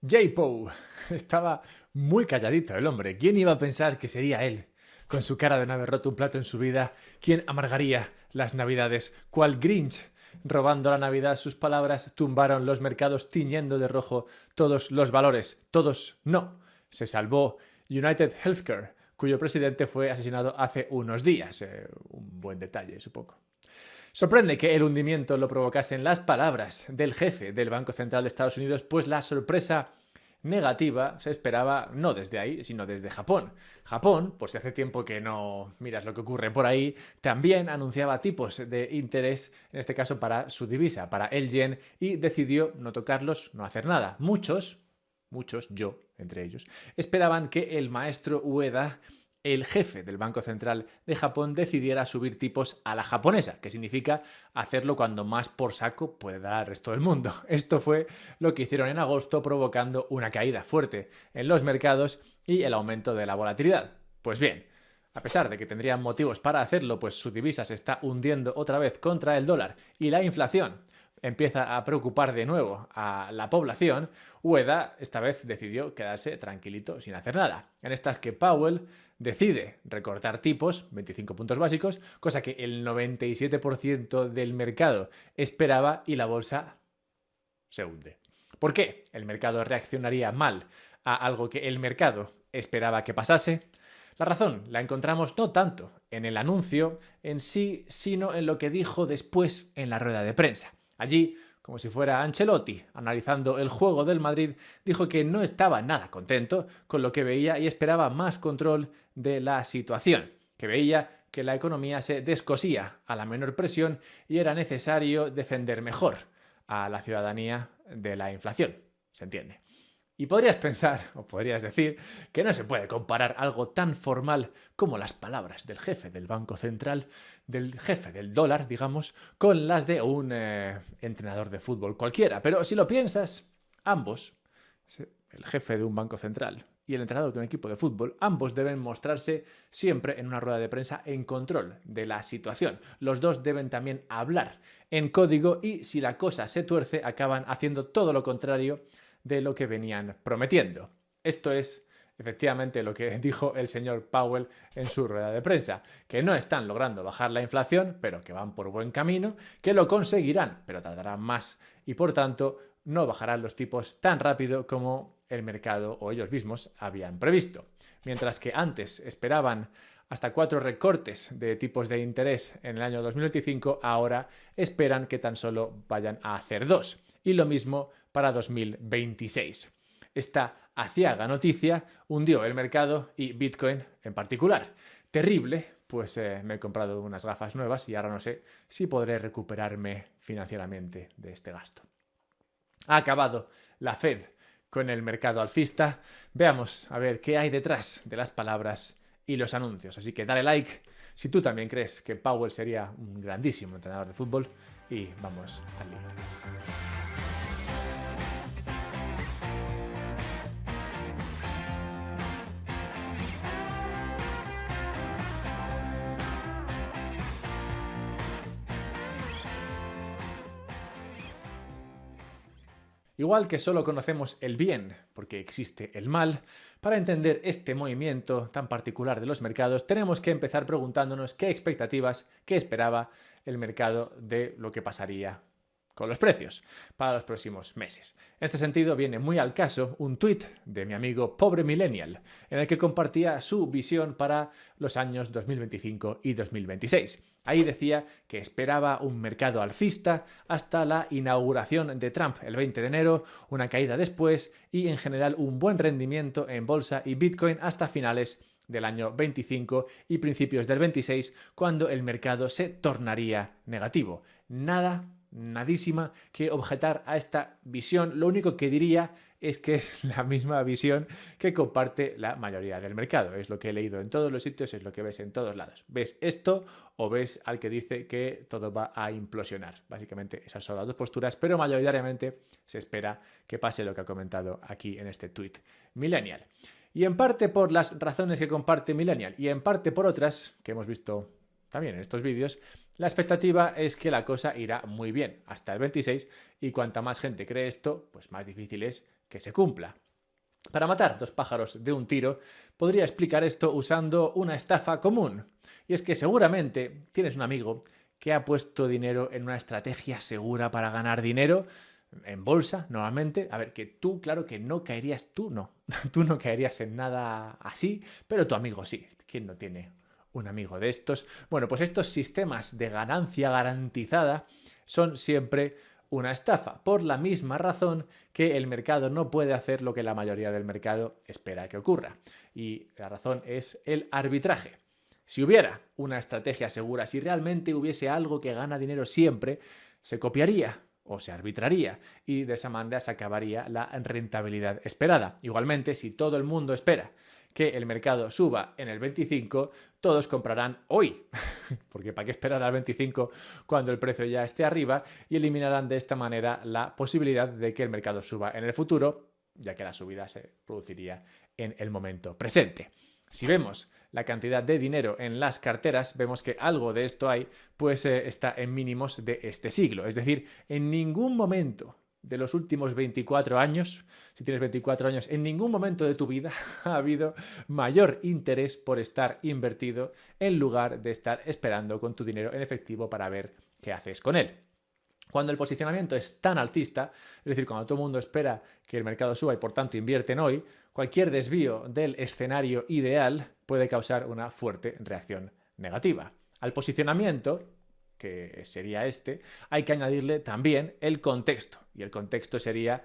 J-Po. Estaba muy calladito el hombre. ¿Quién iba a pensar que sería él? Con su cara de no haber roto un plato en su vida, ¿quién amargaría las navidades? ¿Cuál Grinch? Robando la Navidad, sus palabras tumbaron los mercados tiñendo de rojo todos los valores. Todos no. Se salvó United Healthcare, cuyo presidente fue asesinado hace unos días. Un buen detalle, supongo. Sorprende que el hundimiento lo provocasen las palabras del jefe del Banco Central de Estados Unidos, pues la sorpresa negativa se esperaba no desde ahí, sino desde Japón. Japón, pues si hace tiempo que no miras lo que ocurre por ahí, también anunciaba tipos de interés, en este caso para su divisa, para el yen, y decidió no tocarlos, no hacer nada. Muchos, yo entre ellos, esperaban que el maestro Ueda, el jefe del Banco Central de Japón, decidiera subir tipos a la japonesa, que significa hacerlo cuando más por saco puede dar al resto del mundo. Esto fue lo que hicieron en agosto, provocando una caída fuerte en los mercados y el aumento de la volatilidad. Pues bien, a pesar de que tendrían motivos para hacerlo, pues su divisa se está hundiendo otra vez contra el dólar y la inflación empieza a preocupar de nuevo a la población, Ueda esta vez decidió quedarse tranquilito sin hacer nada. En estas que Powell decide recortar tipos, 25 puntos básicos, cosa que el 97% del mercado esperaba y la bolsa se hunde. ¿Por qué el mercado reaccionaría mal a algo que el mercado esperaba que pasase? La razón la encontramos no tanto en el anuncio en sí, sino en lo que dijo después en la rueda de prensa. Allí, como si fuera Ancelotti, analizando el juego del Madrid, dijo que no estaba nada contento con lo que veía y esperaba más control de la situación, que veía que la economía se descosía a la menor presión y era necesario defender mejor a la ciudadanía de la inflación. ¿Se entiende? Y podrías pensar, o podrías decir, que no se puede comparar algo tan formal como las palabras del jefe del Banco Central, del jefe del dólar, digamos, con las de un entrenador de fútbol cualquiera. Pero si lo piensas, ambos, el jefe de un banco central y el entrenador de un equipo de fútbol, ambos deben mostrarse siempre en una rueda de prensa en control de la situación. Los dos deben también hablar en código y si la cosa se tuerce, acaban haciendo todo lo contrario de lo que venían prometiendo. Esto es efectivamente lo que dijo el señor Powell en su rueda de prensa, que no están logrando bajar la inflación, pero que van por buen camino, que lo conseguirán, pero tardarán más y por tanto no bajarán los tipos tan rápido como el mercado o ellos mismos habían previsto. Mientras que antes esperaban hasta 4 recortes de tipos de interés en el año 2025, ahora esperan que tan solo vayan a hacer 2. Y lo mismo para 2026. Esta aciaga noticia hundió el mercado y Bitcoin en particular. Terrible, pues me he comprado unas gafas nuevas y ahora no sé si podré recuperarme financieramente de este gasto. Ha acabado la Fed con el mercado alcista. Veamos a ver qué hay detrás de las palabras y los anuncios. Así que dale like si tú también crees que Powell sería un grandísimo entrenador de fútbol y vamos al lío. Igual que solo conocemos el bien, porque existe el mal, para entender este movimiento tan particular de los mercados, tenemos que empezar preguntándonos qué expectativas, qué esperaba el mercado de lo que pasaría con los precios para los próximos meses. En este sentido, viene muy al caso un tuit de mi amigo Pobre Millennial, en el que compartía su visión para los años 2025 y 2026. Ahí decía que esperaba un mercado alcista hasta la inauguración de Trump el 20 de enero, una caída después y en general un buen rendimiento en bolsa y Bitcoin hasta finales del año 25 y principios del 26, cuando el mercado se tornaría negativo. Nadísima que objetar a esta visión. Lo único que diría es que es la misma visión que comparte la mayoría del mercado. Es lo que he leído en todos los sitios, es lo que ves en todos lados. ¿Ves esto o ves al que dice que todo va a implosionar? Básicamente esas son las dos posturas, pero mayoritariamente se espera que pase lo que ha comentado aquí en este tweet Millennial. Y en parte por las razones que comparte Millennial y en parte por otras que hemos visto también en estos vídeos, la expectativa es que la cosa irá muy bien hasta el 26 y cuanta más gente cree esto, pues más difícil es que se cumpla. Para matar dos pájaros de un tiro, podría explicar esto usando una estafa común. Y es que seguramente tienes un amigo que ha puesto dinero en una estrategia segura para ganar dinero, en bolsa, normalmente. A ver, que tú, claro que no caerías, tú no. Tú no caerías en nada así, pero tu amigo sí. ¿Quién no tiene un amigo de estos? Bueno, pues estos sistemas de ganancia garantizada son siempre una estafa, por la misma razón que el mercado no puede hacer lo que la mayoría del mercado espera que ocurra. Y la razón es el arbitraje. Si hubiera una estrategia segura, si realmente hubiese algo que gana dinero siempre, se copiaría o se arbitraría y de esa manera se acabaría la rentabilidad esperada. Igualmente, si todo el mundo espera que el mercado suba en el 25, todos comprarán hoy, porque ¿para qué esperar al 25 cuando el precio ya esté arriba? Y eliminarán de esta manera la posibilidad de que el mercado suba en el futuro, ya que la subida se produciría en el momento presente. Si vemos la cantidad de dinero en las carteras, vemos que algo de esto hay, pues está en mínimos de este siglo. Es decir, en ningún momento de los últimos 24 años, si tienes 24 años, en ningún momento de tu vida ha habido mayor interés por estar invertido en lugar de estar esperando con tu dinero en efectivo para ver qué haces con él. Cuando el posicionamiento es tan alcista, es decir, cuando todo el mundo espera que el mercado suba y por tanto invierten hoy, cualquier desvío del escenario ideal puede causar una fuerte reacción negativa. Al posicionamiento, que sería este, hay que añadirle también el contexto. Y el contexto sería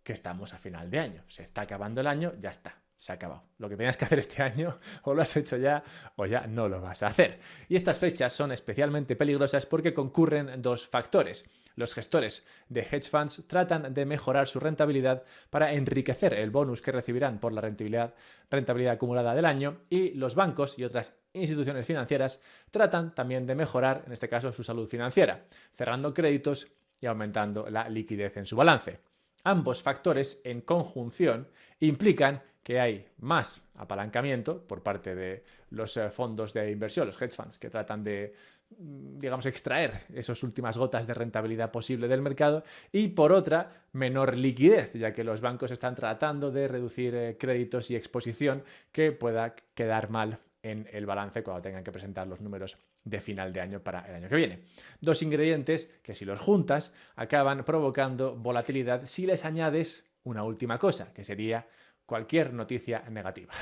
que estamos a final de año. Se está acabando el año, ya está. Se ha acabado. Lo que tenías que hacer este año o lo has hecho ya o ya no lo vas a hacer. Y estas fechas son especialmente peligrosas porque concurren dos factores. Los gestores de hedge funds tratan de mejorar su rentabilidad para enriquecer el bonus que recibirán por la rentabilidad acumulada del año y los bancos y otras instituciones financieras tratan también de mejorar, en este caso, su salud financiera, cerrando créditos y aumentando la liquidez en su balance. Ambos factores, en conjunción, implican que hay más apalancamiento por parte de los fondos de inversión, los hedge funds, que tratan de, digamos, extraer esas últimas gotas de rentabilidad posible del mercado, y por otra, menor liquidez, ya que los bancos están tratando de reducir créditos y exposición que pueda quedar mal en el balance cuando tengan que presentar los números de final de año para el año que viene. Dos ingredientes que, si los juntas, acaban provocando volatilidad si les añades una última cosa, que sería cualquier noticia negativa.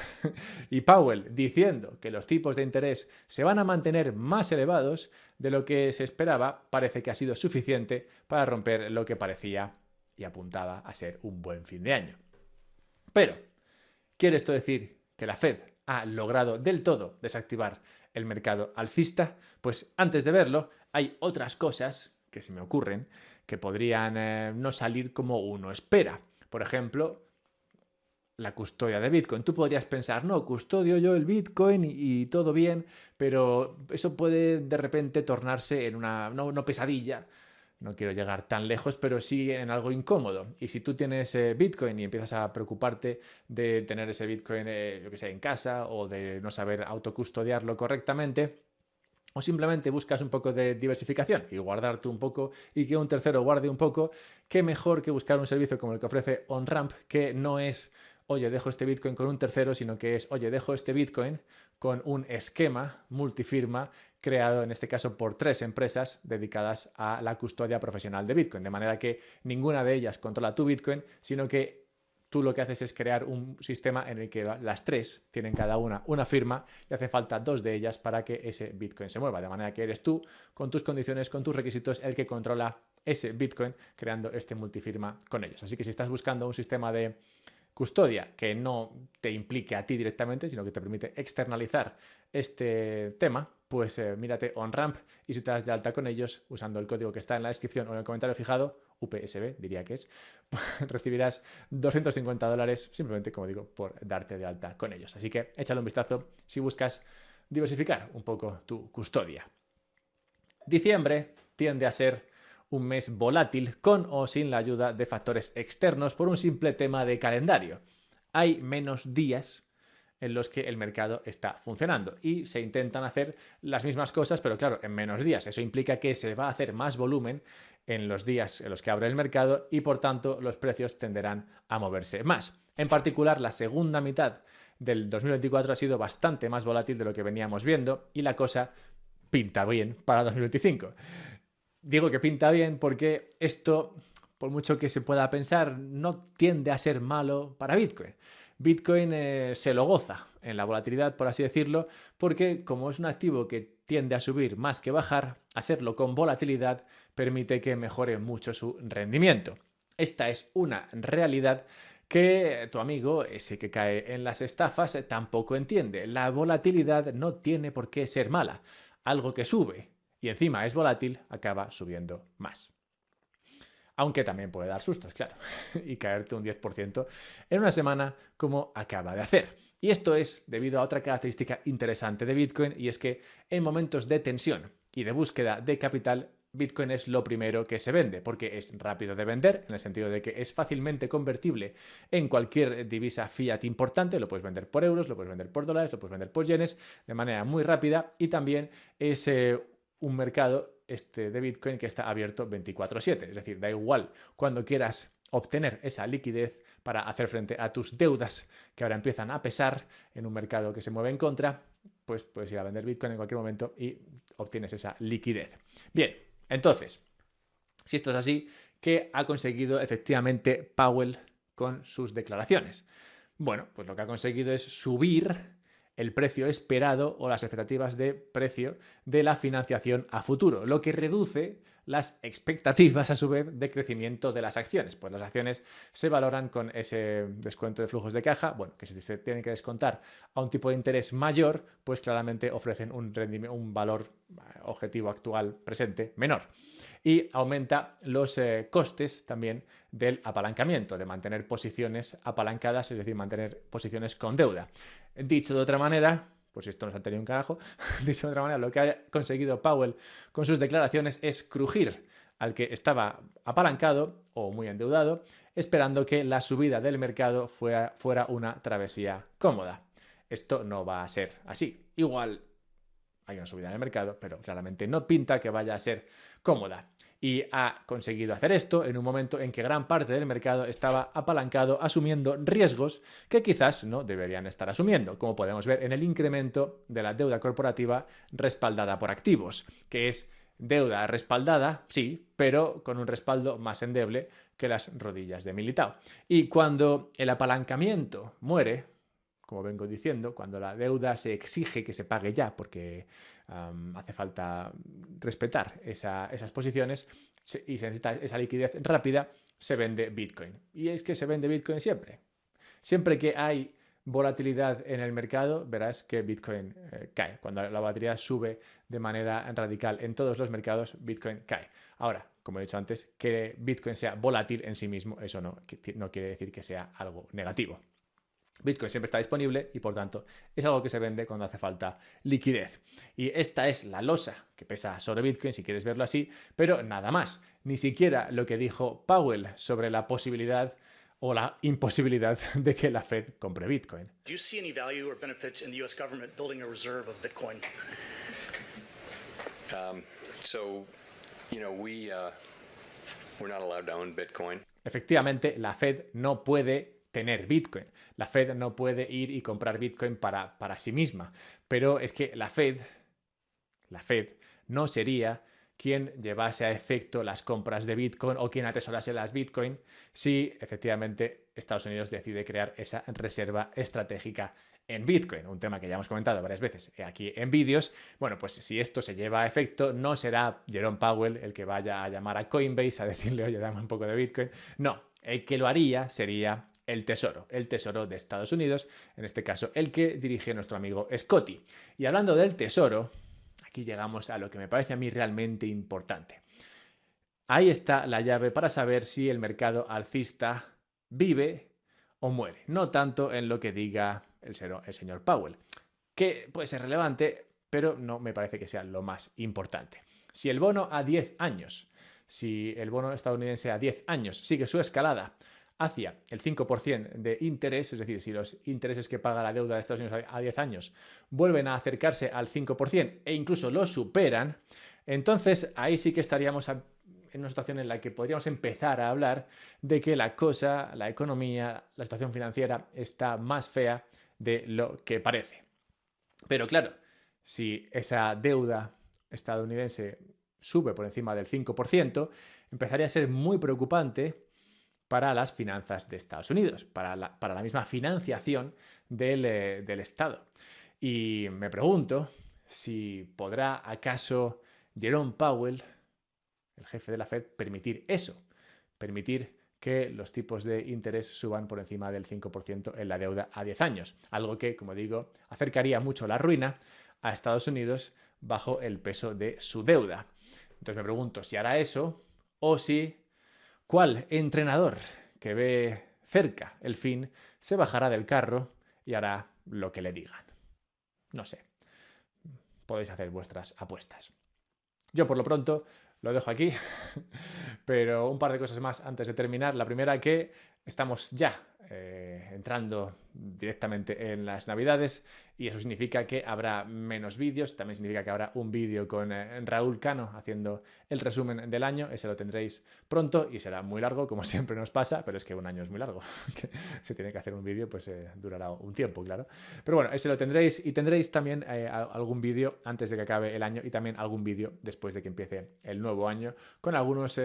Y Powell diciendo que los tipos de interés se van a mantener más elevados de lo que se esperaba, parece que ha sido suficiente para romper lo que parecía y apuntaba a ser un buen fin de año. Pero, ¿quiere esto decir que la Fed ha logrado del todo desactivar el mercado alcista? Pues antes de verlo, hay otras cosas que se me ocurren que podrían no salir como uno espera. Por ejemplo, la custodia de Bitcoin. Tú podrías pensar, no, custodio yo el Bitcoin y todo bien, pero eso puede de repente tornarse en una no pesadilla. No quiero llegar tan lejos, pero sí en algo incómodo. Y si tú tienes Bitcoin y empiezas a preocuparte de tener ese Bitcoin, yo que sé, en casa o de no saber autocustodiarlo correctamente, o simplemente buscas un poco de diversificación y guardarte un poco y que un tercero guarde un poco, qué mejor que buscar un servicio como el que ofrece OnRamp, que no es, oye, dejo este Bitcoin con un tercero, sino que es, oye, dejo este Bitcoin con un esquema multifirma creado en este caso por 3 empresas dedicadas a la custodia profesional de Bitcoin, de manera que ninguna de ellas controla tu Bitcoin, sino que tú lo que haces es crear un sistema en el que las 3 tienen cada una firma y hace falta 2 de ellas para que ese Bitcoin se mueva, de manera que eres tú, con tus condiciones, con tus requisitos, el que controla ese Bitcoin creando este multifirma con ellos. Así que si estás buscando un sistema de custodia que no te implique a ti directamente, sino que te permite externalizar este tema, pues mírate OnRamp y si te das de alta con ellos usando el código que está en la descripción o en el comentario fijado, UPSB diría que es, recibirás $250 simplemente, como digo, por darte de alta con ellos. Así que échale un vistazo si buscas diversificar un poco tu custodia. Diciembre tiende a ser un mes volátil con o sin la ayuda de factores externos por un simple tema de calendario. Hay menos días en los que el mercado está funcionando y se intentan hacer las mismas cosas, pero claro, en menos días. Eso implica que se va a hacer más volumen en los días en los que abre el mercado y por tanto los precios tenderán a moverse más. En particular, la segunda mitad del 2024 ha sido bastante más volátil de lo que veníamos viendo y la cosa pinta bien para 2025. Digo que pinta bien porque esto, por mucho que se pueda pensar, no tiende a ser malo para Bitcoin. Bitcoin se lo goza en la volatilidad, por así decirlo, porque como es un activo que tiende a subir más que bajar, hacerlo con volatilidad permite que mejore mucho su rendimiento. Esta es una realidad que tu amigo, ese que cae en las estafas, tampoco entiende. La volatilidad no tiene por qué ser mala. Algo que sube y encima es volátil acaba subiendo más. Aunque también puede dar sustos, claro, y caerte un 10% en una semana como acaba de hacer. Y esto es debido a otra característica interesante de Bitcoin, y es que en momentos de tensión y de búsqueda de capital, Bitcoin es lo primero que se vende, porque es rápido de vender, en el sentido de que es fácilmente convertible en cualquier divisa fiat importante. Lo puedes vender por euros, lo puedes vender por dólares, lo puedes vender por yenes, de manera muy rápida, y también es un mercado de Bitcoin que está abierto 24/7, es decir, da igual cuando quieras obtener esa liquidez para hacer frente a tus deudas que ahora empiezan a pesar en un mercado que se mueve en contra, pues puedes ir a vender Bitcoin en cualquier momento y obtienes esa liquidez. Bien, entonces, si esto es así, ¿qué ha conseguido efectivamente Powell con sus declaraciones? Bueno, pues lo que ha conseguido es subir el precio esperado o las expectativas de precio de la financiación a futuro, lo que reduce las expectativas a su vez de crecimiento de las acciones. Pues las acciones se valoran con ese descuento de flujos de caja, bueno, que si se tienen que descontar a un tipo de interés mayor, pues claramente ofrecen un valor objetivo actual presente menor. Y aumenta los costes también del apalancamiento, de mantener posiciones apalancadas, es decir, mantener posiciones con deuda. Dicho de otra manera, pues esto nos ha tenido un carajo, dicho de otra manera, lo que ha conseguido Powell con sus declaraciones es crujir al que estaba apalancado o muy endeudado, esperando que la subida del mercado fuera una travesía cómoda. Esto no va a ser así. Igual hay una subida en el mercado, pero claramente no pinta que vaya a ser cómoda. Y ha conseguido hacer esto en un momento en que gran parte del mercado estaba apalancado, asumiendo riesgos que quizás no deberían estar asumiendo, como podemos ver en el incremento de la deuda corporativa respaldada por activos, que es deuda respaldada, sí, pero con un respaldo más endeble que las rodillas de Militao. Y cuando el apalancamiento muere, como vengo diciendo, cuando la deuda se exige que se pague ya porque hace falta respetar esas posiciones y se necesita esa liquidez rápida, se vende Bitcoin. Y es que se vende Bitcoin siempre. Siempre que hay volatilidad en el mercado, verás que Bitcoin cae. Cuando la volatilidad sube de manera radical en todos los mercados, Bitcoin cae. Ahora, como he dicho antes, que Bitcoin sea volátil en sí mismo, eso no quiere decir que sea algo negativo. Bitcoin siempre está disponible y por tanto es algo que se vende cuando hace falta liquidez. Y esta es la losa que pesa sobre Bitcoin, si quieres verlo así, pero nada más. Ni siquiera lo que dijo Powell sobre la posibilidad o la imposibilidad de que la Fed compre Bitcoin. Do you see any value or benefits in the U.S. government building a reserve of Bitcoin? We're not allowed to own Bitcoin. Efectivamente, la Fed no puede tener Bitcoin. La Fed no puede ir y comprar Bitcoin para sí misma. Pero es que la Fed no sería quien llevase a efecto las compras de Bitcoin o quien atesorase las Bitcoin si efectivamente Estados Unidos decide crear esa reserva estratégica en Bitcoin, un tema que ya hemos comentado varias veces aquí en vídeos. Bueno, pues si esto se lleva a efecto, no será Jerome Powell el que vaya a llamar a Coinbase a decirle, oye, dame un poco de Bitcoin. No, el que lo haría sería el Tesoro de Estados Unidos, en este caso el que dirige nuestro amigo Scotty. Y hablando del Tesoro, aquí llegamos a lo que me parece a mí realmente importante. Ahí está la llave para saber si el mercado alcista vive o muere, no tanto en lo que diga el señor Powell, que puede ser relevante, pero no me parece que sea lo más importante. Si el bono a 10 años, si el bono estadounidense a 10 años sigue su escalada hacia el 5% de interés, es decir, si los intereses que paga la deuda de Estados Unidos a 10 años vuelven a acercarse al 5% e incluso lo superan, entonces ahí sí que estaríamos en una situación en la que podríamos empezar a hablar de que la cosa, la economía, la situación financiera está más fea de lo que parece. Pero claro, si esa deuda estadounidense sube por encima del 5%, empezaría a ser muy preocupante para las finanzas de Estados Unidos, para la misma financiación del Estado. Y me pregunto si podrá acaso Jerome Powell, el jefe de la Fed, permitir eso, permitir que los tipos de interés suban por encima del 5% en la deuda a 10 años, algo que, como digo, acercaría mucho la ruina a Estados Unidos bajo el peso de su deuda. Entonces me pregunto si hará eso o si cuál entrenador que ve cerca el fin se bajará del carro y hará lo que le digan. No sé. Podéis hacer vuestras apuestas. Yo por lo pronto lo dejo aquí, pero un par de cosas más antes de terminar. La primera, que estamos ya entrando directamente en las Navidades y eso significa que habrá menos vídeos. También significa que habrá un vídeo con Raúl Cano haciendo el resumen del año. Ese lo tendréis pronto y será muy largo, como siempre nos pasa, pero es que un año es muy largo. Si tiene que hacer un vídeo, pues durará un tiempo, claro. Pero bueno, ese lo tendréis y tendréis también algún vídeo antes de que acabe el año y también algún vídeo después de que empiece el nuevo año con algunos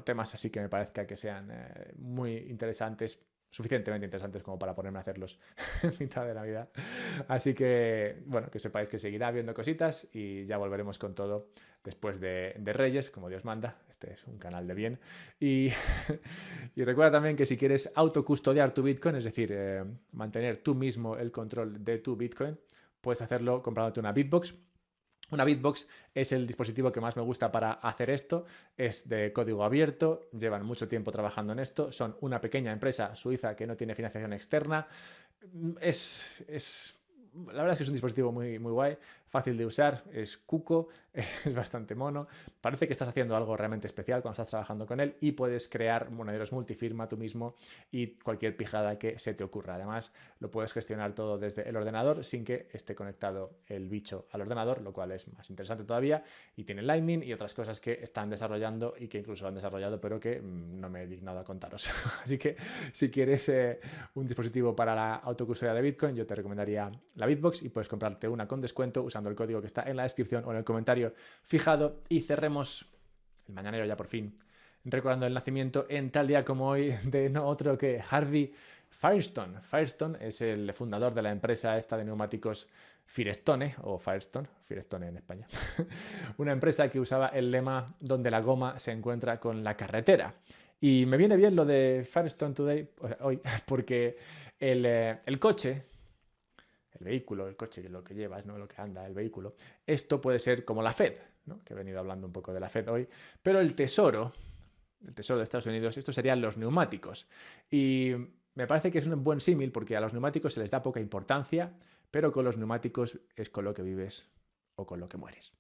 temas así que me parezca que sean muy interesantes, suficientemente interesantes como para ponerme a hacerlos en mitad de Navidad. Así que, bueno, que sepáis que seguirá habiendo cositas y ya volveremos con todo después de Reyes, como Dios manda. Este es un canal de bien. Y recuerda también que si quieres autocustodiar tu Bitcoin, es decir, mantener tú mismo el control de tu Bitcoin, puedes hacerlo comprándote una Bitbox. Una Bitbox es el dispositivo que más me gusta para hacer esto, es de código abierto, llevan mucho tiempo trabajando en esto, son una pequeña empresa suiza que no tiene financiación externa, la verdad es que es un dispositivo muy, muy guay, fácil de usar, es cuco, es bastante mono, parece que estás haciendo algo realmente especial cuando estás trabajando con él y puedes crear monederos multifirma tú mismo y cualquier pijada que se te ocurra. Además, lo puedes gestionar todo desde el ordenador sin que esté conectado el bicho al ordenador, lo cual es más interesante todavía, y tiene Lightning y otras cosas que están desarrollando y que incluso han desarrollado pero que no me he dignado a contaros. Así que si quieres un dispositivo para la autocustodia de Bitcoin, yo te recomendaría la Bitbox y puedes comprarte una con descuento usando el código que está en la descripción o en el comentario fijado. Y cerremos el mañanero ya por fin, recordando el nacimiento en tal día como hoy de no otro que Harvey Firestone. Firestone es el fundador de la empresa esta de neumáticos Firestone, o Firestone en España. Una empresa que usaba el lema donde la goma se encuentra con la carretera. Y me viene bien lo de Firestone hoy, porque el coche, el vehículo, el coche, lo que llevas, ¿no? Lo que anda, el vehículo, esto puede ser como la Fed, ¿no? Que he venido hablando un poco de la Fed hoy, pero el tesoro de Estados Unidos, estos serían los neumáticos. Y me parece que es un buen símil porque a los neumáticos se les da poca importancia, pero con los neumáticos es con lo que vives o con lo que mueres.